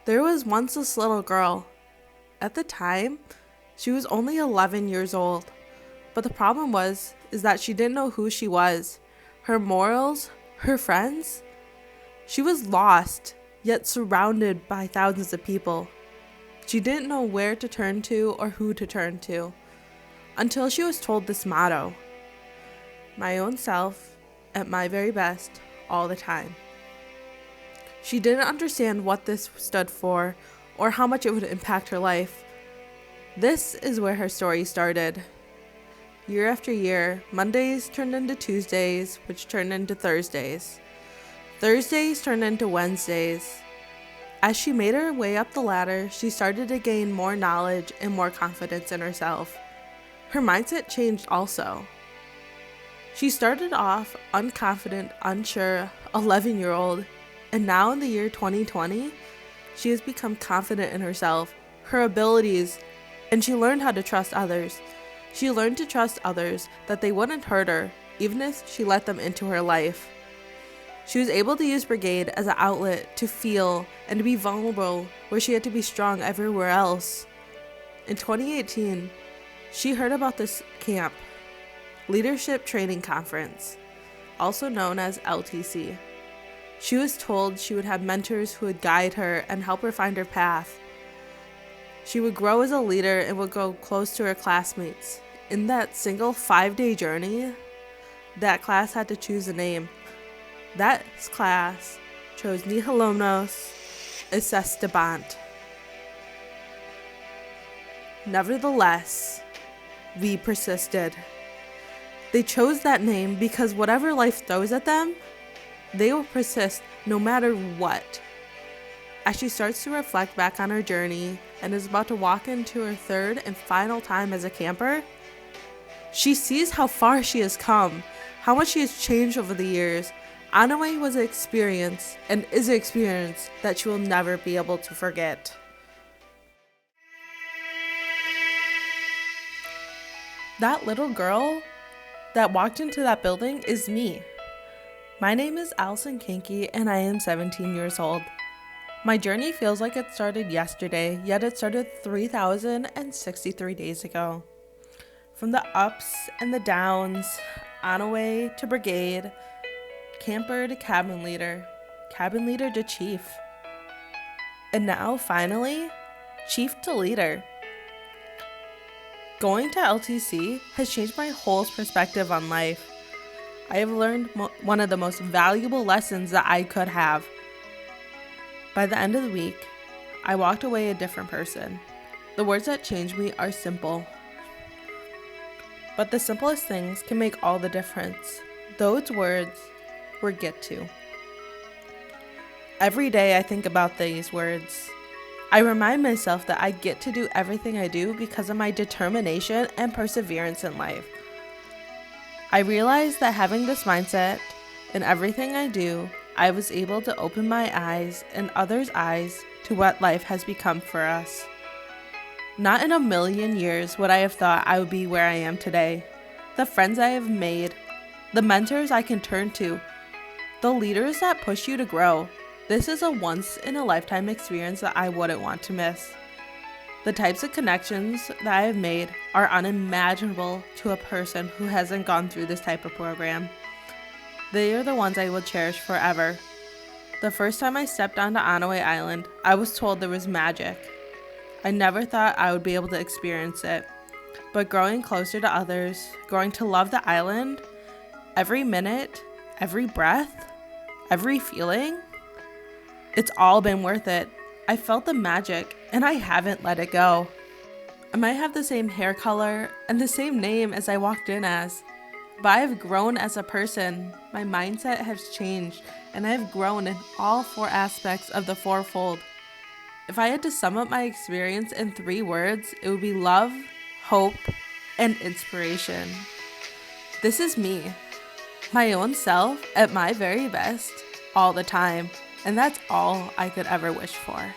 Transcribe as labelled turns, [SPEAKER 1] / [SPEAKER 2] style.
[SPEAKER 1] There was once this little girl. At the time, she was only 11 years old. But the problem is that she didn't know who she was, her morals, her friends. She was lost, yet surrounded by thousands of people. She didn't know where to turn to or who to turn to, until she was told this motto: my own self, at my very best, all the time. She didn't understand what this stood for or how much it would impact her life. This is where her story started. Year after year, Mondays turned into Tuesdays, which turned into Thursdays. Thursdays turned into Wednesdays. As she made her way up the ladder, she started to gain more knowledge and more confidence in herself. Her mindset changed also. She started off unconfident, unsure, 11-year-old, and now in the year 2020, she has become confident in herself, her abilities, and she learned how to trust others. She learned to trust others that they wouldn't hurt her, even if she let them into her life. She was able to use Brigade as an outlet to feel and to be vulnerable where she had to be strong everywhere else. In 2018, she heard about this camp, Leadership Training Conference, also known as LTC. She was told she would have mentors who would guide her and help her find her path. She would grow as a leader and would go close to her classmates. In that single 5-day journey, that class had to choose a name. That class chose Nihilonos Estebant. Nevertheless, we persisted. They chose that name because whatever life throws at them, they will persist no matter what. As she starts to reflect back on her journey and is about to walk into her third and final time as a camper, she sees how far she has come, how much she has changed over the years. Anaway was an experience and is an experience that she will never be able to forget. That little girl that walked into that building is me. My name is Allison Kinky and I am 17 years old. My journey feels like it started yesterday, yet it started 3,063 days ago. From the ups and the downs, Anaway to Brigade, camper to cabin leader to chief, and now finally, chief to leader. Going to LTC has changed my whole perspective on life. I have learned one of the most valuable lessons that I could have. By the end of the week, I walked away a different person. The words that changed me are simple. But the simplest things can make all the difference. Those words were get to. Every day I think about these words. I remind myself that I get to do everything I do because of my determination and perseverance in life. I realized that having this mindset in everything I do, I was able to open my eyes and others' eyes to what life has become for us. Not in a million years would I have thought I would be where I am today. The friends I have made, the mentors I can turn to, the leaders that push you to grow. This is a once-in-a-lifetime experience that I wouldn't want to miss. The types of connections that I have made are unimaginable to a person who hasn't gone through this type of program. They are the ones I will cherish forever. The first time I stepped onto Anaway Island, I was told there was magic. I never thought I would be able to experience it. But growing closer to others, growing to love the island, every minute, every breath, every feeling, it's all been worth it. I felt the magic, and I haven't let it go. I might have the same hair color and the same name as I walked in as, but I have grown as a person. My mindset has changed, and I have grown in all 4 aspects of the fourfold. If I had to sum up my experience in 3 words, it would be love, hope, and inspiration. This is me, my own self at my very best, all the time. And that's all I could ever wish for.